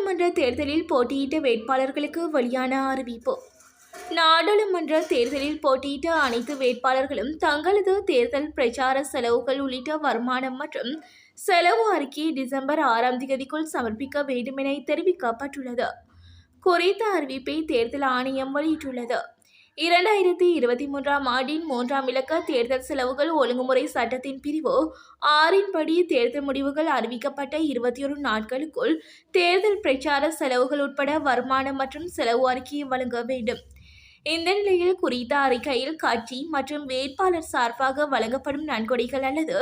நாடாளுமன்ற தேர்தலில் போட்டியிட்ட வேட்பாளர்களுக்கு வெளியான அறிவிப்பு. நாடாளுமன்ற தேர்தலில் போட்டியிட்ட அனைத்து வேட்பாளர்களும் தங்களது தேர்தல் பிரச்சார செலவுகள் உள்ளிட்ட வருமானம் மற்றும் செலவு அறிக்கையை டிசம்பர் 6ஆம் தேதிக்குள் சமர்ப்பிக்க வேண்டும் என தெரிவிக்கப்பட்டுள்ளது. குறித்த அறிவிப்பை தேர்தல் ஆணையம் வெளியிட்டுள்ளது. 2023ஆம் ஆண்டின் 3ஆம் இலக்க தேர்தல் செலவுகள் ஒழுங்குமுறை சட்டத்தின் பிரிவு 6 படி தேர்தல் முடிவுகள் அறிவிக்கப்பட்ட 21 நாட்களுக்குள் தேர்தல் பிரச்சார செலவுகள் உட்பட வருமானம் மற்றும் செலவு அறிக்கையை வழங்க வேண்டும். இந்த நிலையில் குறித்த அறிக்கையில் கட்சி மற்றும் வேட்பாளர் சார்பாக வழங்கப்படும் நன்கொடைகள் அல்லது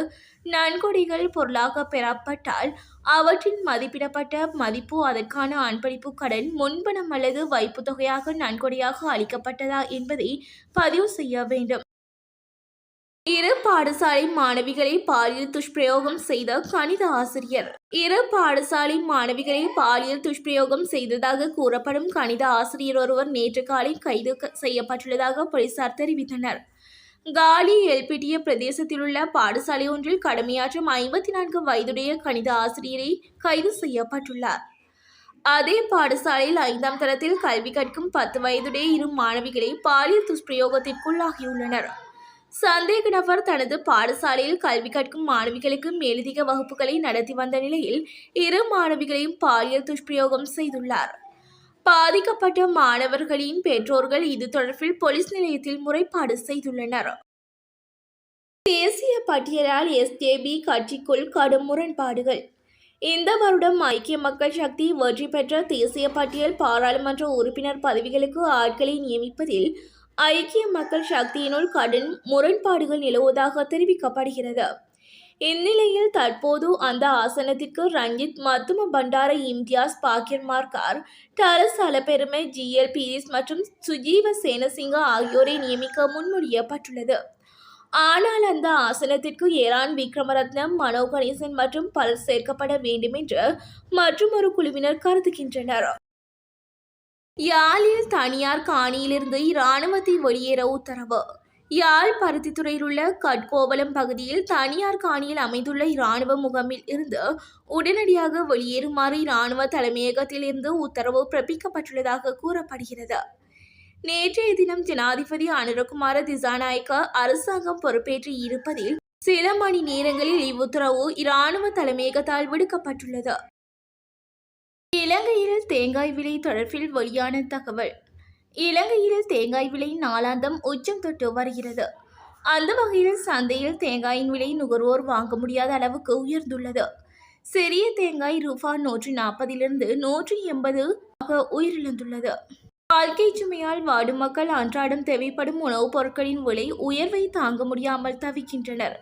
நன்கொடைகள் பொருளாக பெறப்பட்டால் அவற்றின் மதிப்பிடப்பட்ட மதிப்பு அதற்கான அன்பளிப்பு கடன் முன்பணம் அல்லது வைப்புத் தொகையாக நன்கொடையாக அளிக்கப்பட்டதா என்பதை பதிவு செய்ய வேண்டும். இரு பாடசாலை மாணவிகளை பாலியல் துஷ்பிரயோகம் செய்த கணித ஆசிரியர். இரு பாடசாலை மாணவிகளை பாலியல் துஷ்பிரயோகம் செய்ததாக கூறப்படும் கணித ஆசிரியர் ஒருவர் நேற்று காலை கைது செய்யப்பட்டுள்ளதாக போலீசார் தெரிவித்தனர். காலி எல்பிட்டிய பிரதேசத்தில் உள்ள பாடசாலை ஒன்றில் கடமையாற்றும் 54 வயதுடைய கணித ஆசிரியரை கைது செய்யப்பட்டுள்ளார். அதே பாடசாலையில் 5ஆம் தரத்தில் கல்வி கற்கும் 10 வயதுடைய இரு மாணவிகளை பாலியல் துஷ்பிரயோகத்திற்குள்ளாகியுள்ளனர். சந்தேக நபர் தனது பாடசாலையில் கல்வி கற்கும் மாணவிகளுக்கு மேலதிக வகுப்புகளை நடத்தி வந்த நிலையில் இரு மாணவிகளையும் பாலியல் துஷ்பிரயோகம் செய்துள்ளார். பாதிக்கப்பட்ட மாணவர்களின் பெற்றோர்கள் இது தொடர்பில் போலீஸ் நிலையத்தில் முறைப்பாடு செய்துள்ளனர். தேசிய பட்டியலால் எஸ்ஜேபி கட்சிக்குள் கடும் முரண்பாடுகள். இந்த வருடம் ஐக்கிய மக்கள் சக்தி வெற்றி பெற்ற தேசிய பட்டியல் பாராளுமன்ற உறுப்பினர் பதவிகளுக்கு ஆட்களை நியமிப்பதில் ஐக்கிய மக்கள் சக்தியினுள் கடும் முரண்பாடுகள் நிலவுவதாக தெரிவிக்கப்படுகிறது. இந்நிலையில் தற்போது அந்த ஆசனத்திற்கு ரஞ்சித் மத்தும பண்டார, இம்தியாஸ் பாக்கிர் மார்கார், டரஸ் அலபெருமை, ஜிஎல் பீரிஸ் மற்றும் சுஜீவ சேனசிங்க ஆகியோரை நியமிக்க முன்மொழியப்பட்டுள்ளது. ஆனால் அந்த ஆசனத்திற்கு ஏரான் விக்ரமரத்னம், மனோ கணேசன் மற்றும் பலர் சேர்க்கப்பட வேண்டும் என்று மற்றொரு குழுவினர் கருதுகின்றனர். யாழில் தனியார் காணியிலிருந்து இராணுவத்தை வெளியேற உத்தரவு. யாழ் பருத்தித்துறையில் உள்ள கட்கோவலம் பகுதியில் தனியார் காணியில் அமைந்துள்ள இராணுவ முகாமில் இருந்து உடனடியாக வெளியேறுமாறு இராணுவ தலைமையகத்தில் இருந்து உத்தரவு பிறப்பிக்கப்பட்டுள்ளதாக கூறப்படுகிறது. நேற்றைய தினம் ஜனாதிபதி அனுரகுமார திசாநாயக்க அரசாங்கம் பொறுப்பேற்று இருப்பதில் சில மணி நேரங்களில் இவ்வுத்தரவு இராணுவ தலைமையகத்தால் விடுக்கப்பட்டுள்ளது. இலங்கையில் தேங்காய் விலை தொடர்பில் வெளியான தகவல். இலங்கையில் தேங்காய் விலை நாளாந்தம் உச்சம் தொட்டு வருகிறது. அந்த வகையில் சந்தையில் தேங்காயின் விலை நுகர்வோர் வாங்க முடியாத அளவுக்கு உயர்ந்துள்ளது. சிறிய தேங்காய் ரூபாய் 140 180 உயிரிழந்துள்ளது. வாழ்க்கை சுமையால் வாடும் மக்கள் அன்றாடம் தேவைப்படும் உணவுப் பொருட்களின் விலை உயர்வை தாங்க முடியாமல் தவிக்கின்றனர்.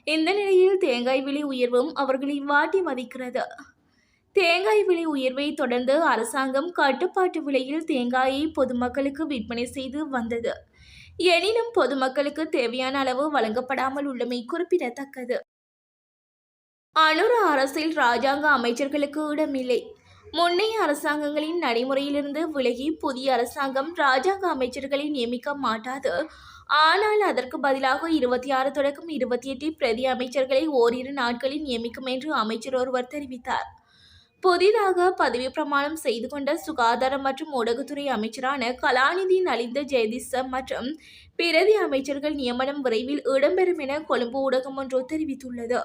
இந்த நிலையில் தேங்காய் விலை உயர்வும் அவர்களை வாட்டி வதைக்கிறது. தேங்காய் விலை உயர்வை தொடர்ந்து அரசாங்கம் கட்டுப்பாட்டு விலையில் தேங்காயை பொதுமக்களுக்கு விற்பனை செய்து வந்தது. எனினும் பொதுமக்களுக்கு தேவையான அளவு வழங்கப்படாமல் உள்ளமை குறிப்பிடத்தக்கது. அனுர அரசில் இராஜாங்க அமைச்சர்களுக்கு இடமில்லை. முன்னைய அரசாங்கங்களின் நடைமுறையிலிருந்து விலகி புதிய அரசாங்கம் இராஜாங்க அமைச்சர்களை நியமிக்க மாட்டாது. ஆனால் அதற்கு பதிலாக 26 தொடக்கம் 28 பிரதி அமைச்சர்களை ஓரிரு நாட்களில் நியமிக்கும் என்று அமைச்சர் ஒருவர் தெரிவித்தார். புதிதாக பதவி பிரமாணம் செய்து கொண்ட சுகாதாரம் மற்றும் ஊடகத்துறை அமைச்சரான கலாநிதி நலிந்த ஜெயதிச மற்றும் பிரதி அமைச்சர்கள் நியமனம் விரைவில் இடம்பெறும் என கொழும்பு ஊடகம் ஒன்று தெரிவித்துள்ளது.